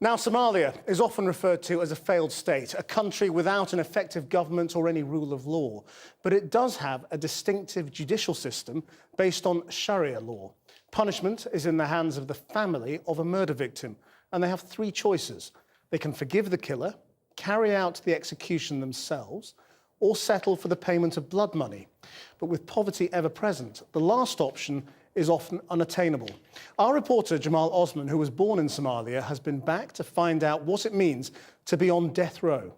Now, Somalia is often referred to as a failed state, a country without an effective government or any rule of law. But it does have a distinctive judicial system based on Sharia law. Punishment is in the hands of the family of a murder victim, and they have three choices. They can forgive the killer, carry out the execution themselves, or settle for the payment of blood money. But with poverty ever present, the last option is often unattainable. Our reporter, Jamal Osman, who was born in Somalia, has been back to find out what it means to be on death row.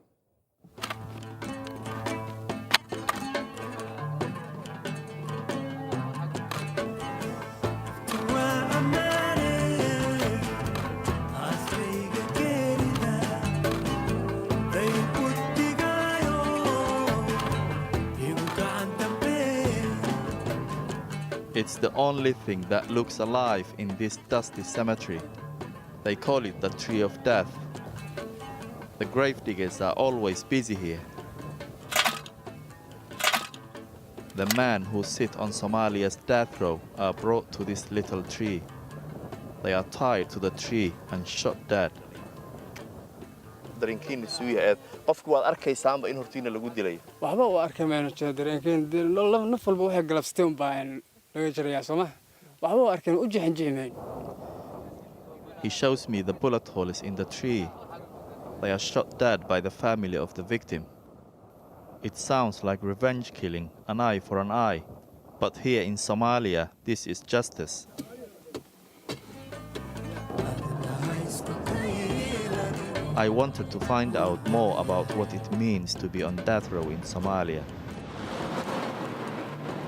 It's the only thing that looks alive in this dusty cemetery. They call it the Tree of Death. The grave diggers are always busy here. The men who sit on Somalia's death row are brought to this little tree. They are tied to the tree and shot dead. dareenkiina suu yahay qofku waad arkaysaanba in hortiina lagu dilay waxba oo arkay meesha dareenkiin naf walba waxay galabstay un baan laga jarayaa Soomaa waxba oo arkay u jixinjimeen. He shows me the bullet holes in the tree. They are shot dead by the family of the victim. It sounds like revenge killing, an eye for an eye. But here in Somalia, this is justice. I wanted to find out more about what it means to be on death row in Somalia.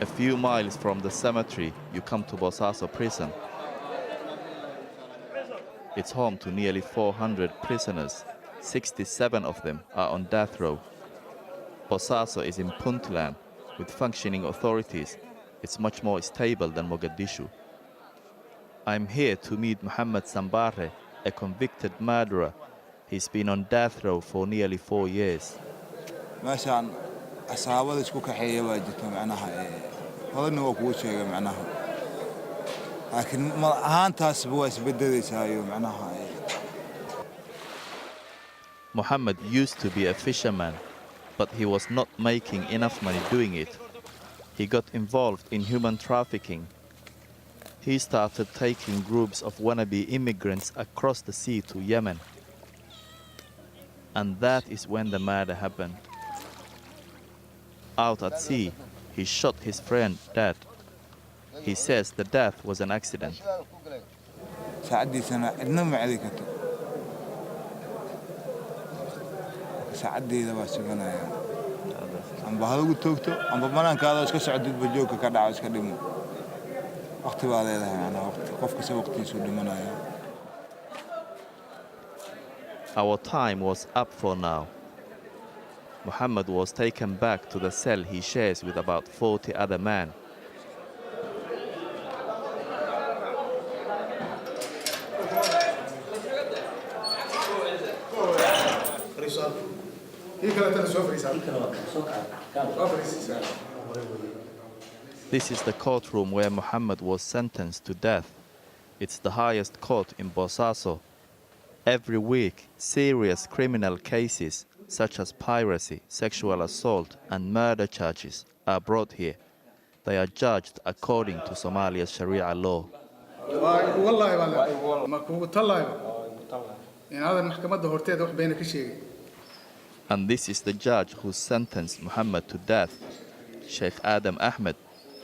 A few miles from the cemetery, you come to Bosaso prison. It's home to nearly 400 prisoners. 67 of them are on death row. Bosaso is in puntland, with functioning authorities. It's much more stable than Mogadishu. I'm here to meet Mohammed Sambare, a convicted murderer. He's been on death row for nearly 4 years. meeshaan asaabada isku kaxeeya waa jirta macnaha hodana waa kugu sheegay macnaha laakiin ma ahaantaas waa isbedelaysaa macnaha. Mohammed used to be a fisherman, but he was not making enough money doing it. He got involved in human trafficking. He started taking groups of wannabe immigrants across the sea to Yemen. And that is when the murder happened. Out at sea, he shot his friend dead. He says the death was an accident. Our time was up for now. Mohammed was taken back to the cell he shares with about 40 other men. This is the courtroom where Mohammed was sentenced to death. It's the highest court in Bosaso. Every week, serious criminal cases such as piracy, sexual assault, and murder charges are brought here. They are judged according to Somalia's Sharia law. And this is the judge who sentenced Mohammed to death, Sheikh Adam Ahmed.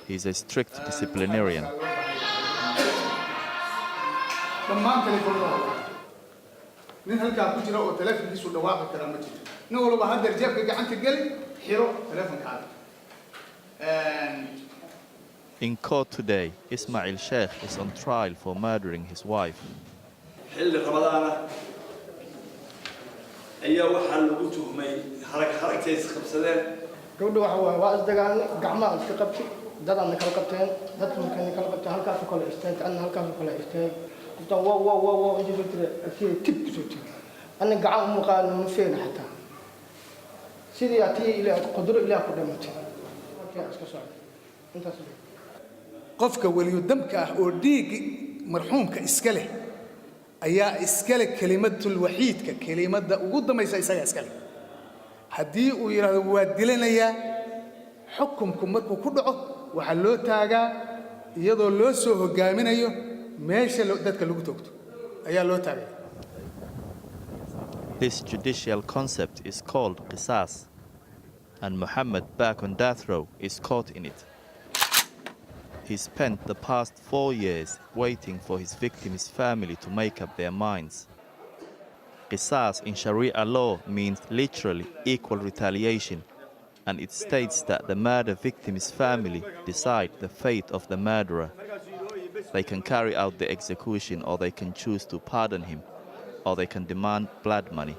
He's a strict disciplinarian. In court today, Ismail Sheikh is on trial for murdering his wife. أنا قاعد مقال من فين حتى سيدي أتي إلى قدر إلى قدمتي أنت قفك ولي دمك أوديك مرحومك إسكله ayaa iskale kelimadul waxiidka kelimada ugu dambaysa isaga iskale haddii uu yiraahdo waa dilanayaa xukunku markuu ku dhaco waxa loo taagaa iyadoo loo soo hogaaminayo meesha dadka lagu toogto ayaa loo taagaa. This judicial concept is called qisas, and Muhammad, back on death row, is caught in it. He spent the past 4 years waiting for his victim's family to make up their minds. Qisas in Sharia law means literally equal retaliation, and it states that the murder victim's family decide the fate of the murderer. They can carry out the execution, or they can choose to pardon him, or they can demand blood money.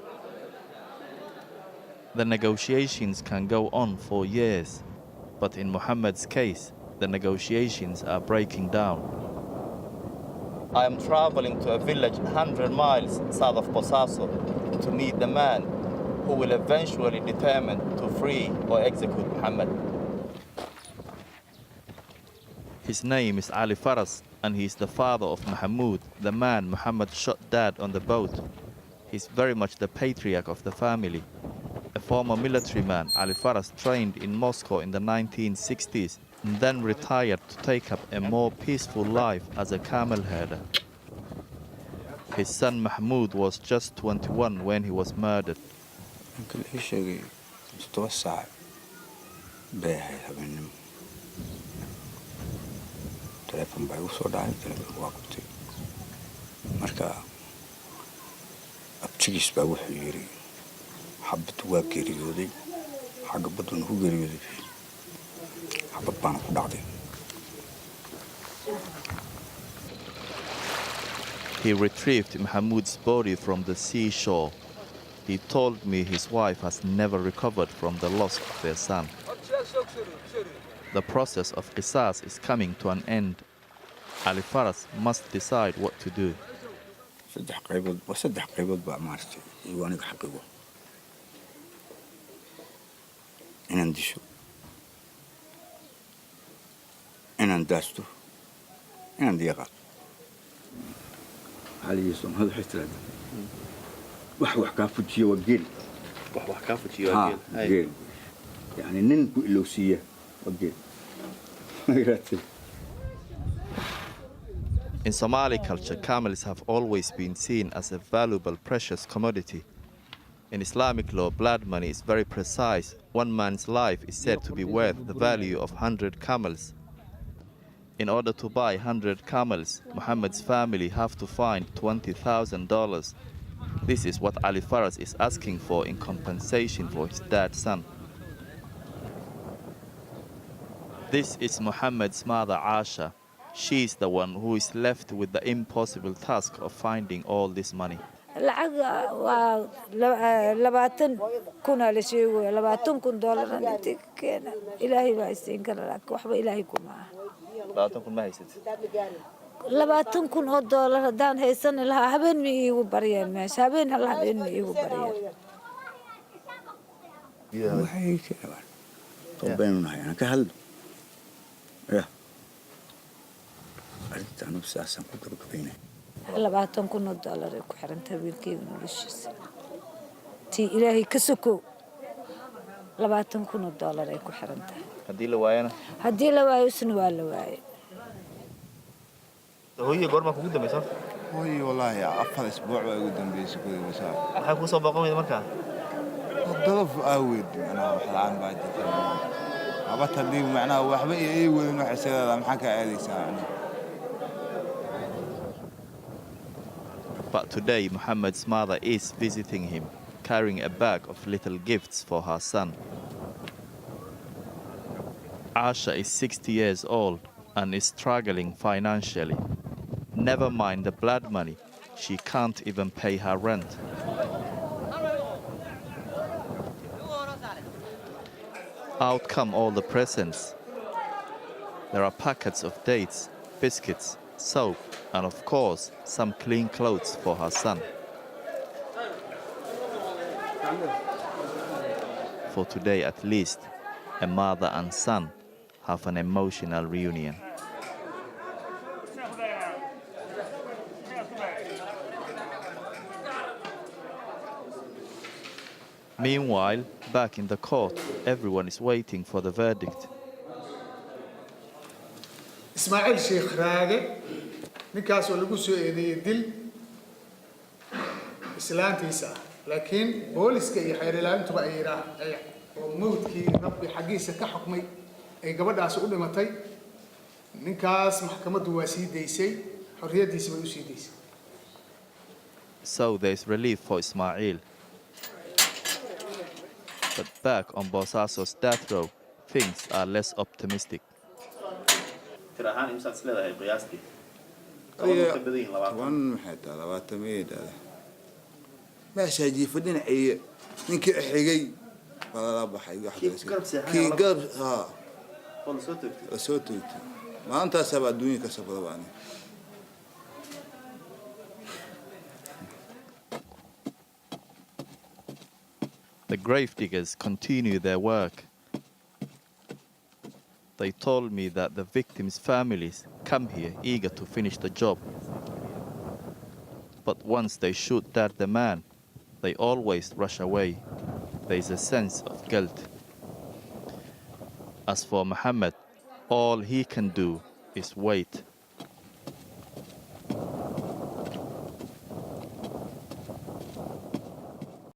The negotiations can go on for years, but in Muhammad's case, the negotiations are breaking down. I am traveling to a village 100 miles south of Bosaso to meet the man who will eventually determine to free or execute Muhammad. His name is Ali Faras, and he is the father of Mahmoud, the man Muhammad shot dead on the boat. He's very much the patriarch of the family. A former military man, Ali Faras trained in Moscow in the 1960s and then retired to take up a more peaceful life as a camel herder. His son Mahmoud was just 21 when he was murdered. تلفون باي وصوداي تلفون واقتي marka abtigiis baa wuxuu yiri xabad waa geeriyooday xagga badan ku geeriyooday xabad baan ku dhacday. He retrieved Mahmoud's body from the seashore. He told me his wife has never recovered from the loss of their son. The process of qisas is coming to an end. Ali Faras must decide what to do. saddex qaybood baa maartay iyo aniga xaqiiqo inaan disho inaan daasto inaan diyaqa haliyeeson hada xisraad wax ka fujiyo waa geel wax ka fujiyo waa geel yani nin ku ilowsiya waa geel In Somali culture, camels have always been seen as a valuable, precious commodity. In Islamic law, blood money is very precise. One man's life is said to be worth the value of 100 camels. In order to buy 100 camels, Muhammad's family have to find $20,000. This is what Ali Faras is asking for in compensation for his dead son. This is Muhammad's mother, Asha. She's the one who is left with the impossible task of finding all this money. lacag waa 20,000 la sheego $20,000 intii keena ilaahay baa isiin kara laakiin waxba ilaahay kuma aha 20,000 ma haysid $20,000 hadaan haysan lahaa habeen ma iigu bariyeen meesha habeen ma iigu bariyeen waxay keenaan tobannahay aan ka hadlo أنت أساساً كنت بكفينه. $20,000 ku xiranta wiilkeyga noloshiisa. Tii Ilaahay ka soko $20,000 ku xiranta. Hadii la waayana? Hadii la waayo isna waa la waayay. Hooyo goorma kugu dambaysa? hooyo wallahi 4 isbuuc baa ugu dambeysay kuwii wasaa. Maxaa ku soo baqan markaa? dadaf aawid ana wax la'aan baa jirta. abata macnaha waxba ay weyn wax isaga maxaa ka aadaysaa. But today, Muhammad's mother is visiting him, carrying a bag of little gifts for her son. Asha is 60 years old and is struggling financially. Never mind the blood money, she can't even pay her rent. Out come all the presents. There are packets of dates, biscuits, soap, and of course, some clean clothes for her son. For today at least, a mother and son have an emotional reunion. Meanwhile, back in the court, everyone is waiting for the verdict. ismaaciil sheekh raage ninkaas oo lagu soo eedeeyay dil islaantiisa ah laakiin booliska iyo xeer ilaalintuba ay oo mawdkii rabbi xagiisa ka xukmay ay gabadhaas u dhimatay ninkaas maxkamaddu waa sii daysay xorriyadiisa way u sii daysay. So there is relief for Ismail. But back on Bosaso's death row, things are less optimistic. toban maxay tahay 20 meedada meesha jiifa dhinacii ninkii xigay wala baxay kii garb soo toogtay maanta sabab adduunka sababani. The grave diggers continue their work. They told me that the victims' families come here eager to finish the job. But once they shoot dead the man, they always rush away. There is a sense of guilt. As for Muhammad, all he can do is wait.